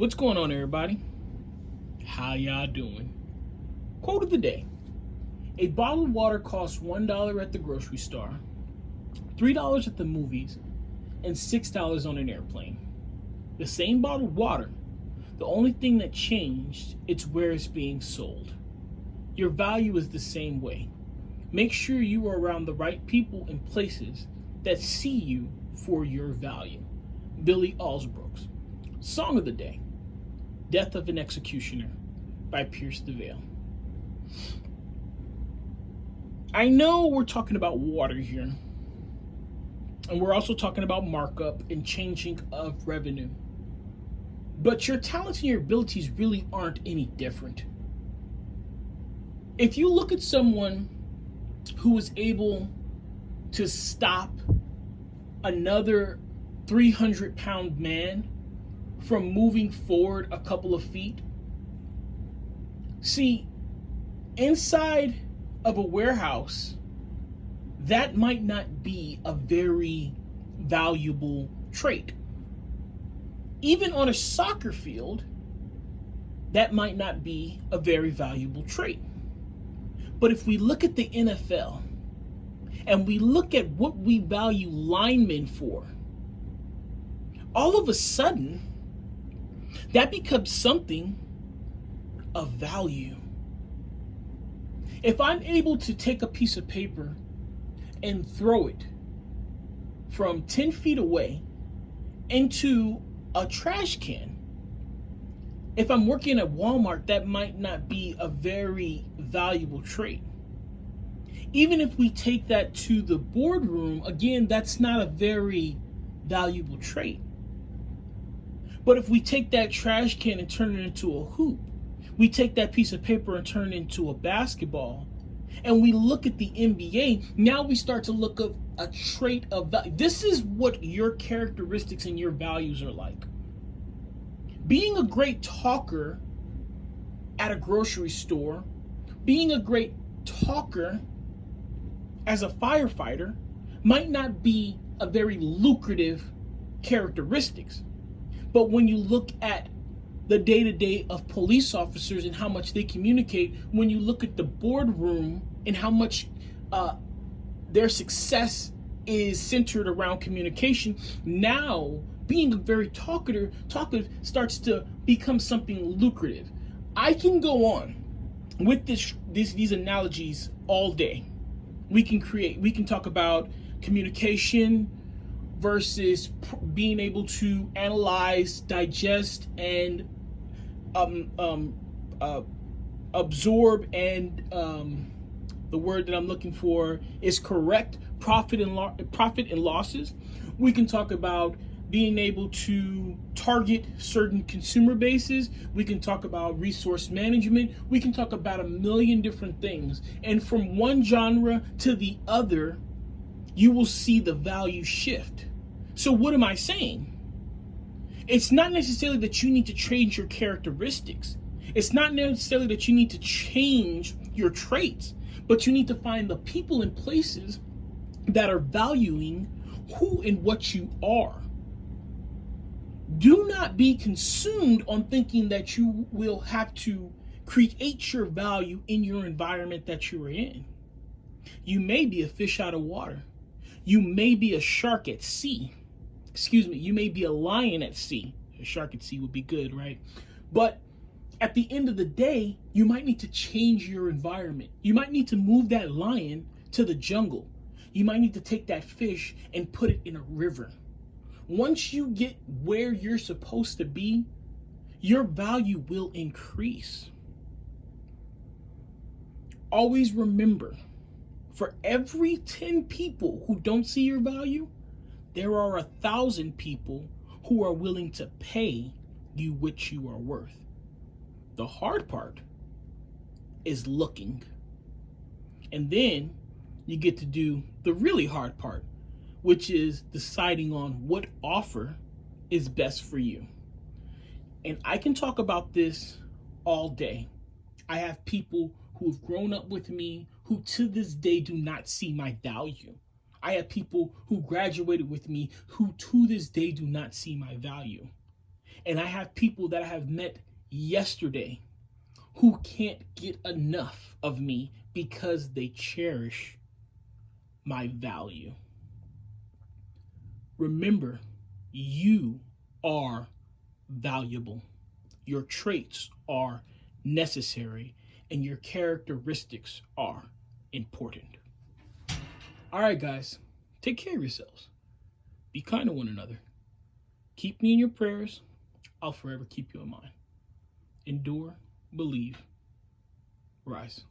What's going on, everybody? How y'all doing? Quote of the day: a bottle of water costs $1 at the grocery store, $3 at the movies, and $6 on an airplane. The same bottle of water. The only thing that changed, it's where it's being sold. Your value is the same way. Make sure you are around the right people and places that see you for your value. Billy Alsbrooks. Song of the day: Death of an Executioner by Pierce the Veil. I know we're talking about water here, and we're also talking about markup and changing of revenue. But your talents and your abilities really aren't any different. If you look at someone who was able to stop another 300-pound man from moving forward a couple of feet, see, inside of a warehouse, that might not be a very valuable trait. Even on a soccer field, that might not be a very valuable trait. But if we look at the NFL and we look at what we value linemen for, all of a sudden, that becomes something of value. If I'm able to take a piece of paper and throw it from 10 feet away into a trash can, if I'm working at Walmart, that might not be a very valuable trait. Even if we take that to the boardroom, again, that's not a very valuable trait. But if we take that trash can and turn it into a hoop, we take that piece of paper and turn it into a basketball, and we look at the NBA, now we start to look at a trait of value. This is what your characteristics and your values are like. Being a great talker at a grocery store, being a great talker as a firefighter might not be a very lucrative characteristics. But when you look at the day-to-day of police officers and how much they communicate, when you look at the boardroom and how much their success is centered around communication, now being a very talkative starts to become something lucrative. I can go on with these analogies all day. We can talk about communication versus being able to analyze, digest, and absorb, and the word that I'm looking for is correct profit and losses. We can talk about being able to target certain consumer bases. We can talk about resource management. We can talk about a million different things. And from one genre to the other, you will see the value shift. So what am I saying? It's not necessarily that you need to change your characteristics. It's not necessarily that you need to change your traits, but you need to find the people and places that are valuing who and what you are. Do not be consumed on thinking that you will have to create your value in your environment that you are in. You may be a fish out of water. You may be a shark at sea. You may be a lion at sea. A shark at sea would be good, right? But at the end of the day, you might need to change your environment. You might need to move that lion to the jungle. You might need to take that fish and put it in a river. Once you get where you're supposed to be, your value will increase. Always remember, for every 10 people who don't see your value, there are 1,000 people who are willing to pay you what you are worth. The hard part is looking. And then you get to do the really hard part, which is deciding on what offer is best for you. And I can talk about this all day. I have people who have grown up with me who to this day do not see my value. I have people who graduated with me who to this day do not see my value. And I have people that I have met yesterday who can't get enough of me because they cherish my value. Remember, you are valuable. Your traits are necessary, and your characteristics are important. All right, guys, take care of yourselves. Be kind to one another. Keep me in your prayers. I'll forever keep you in mind. Endure, believe, rise.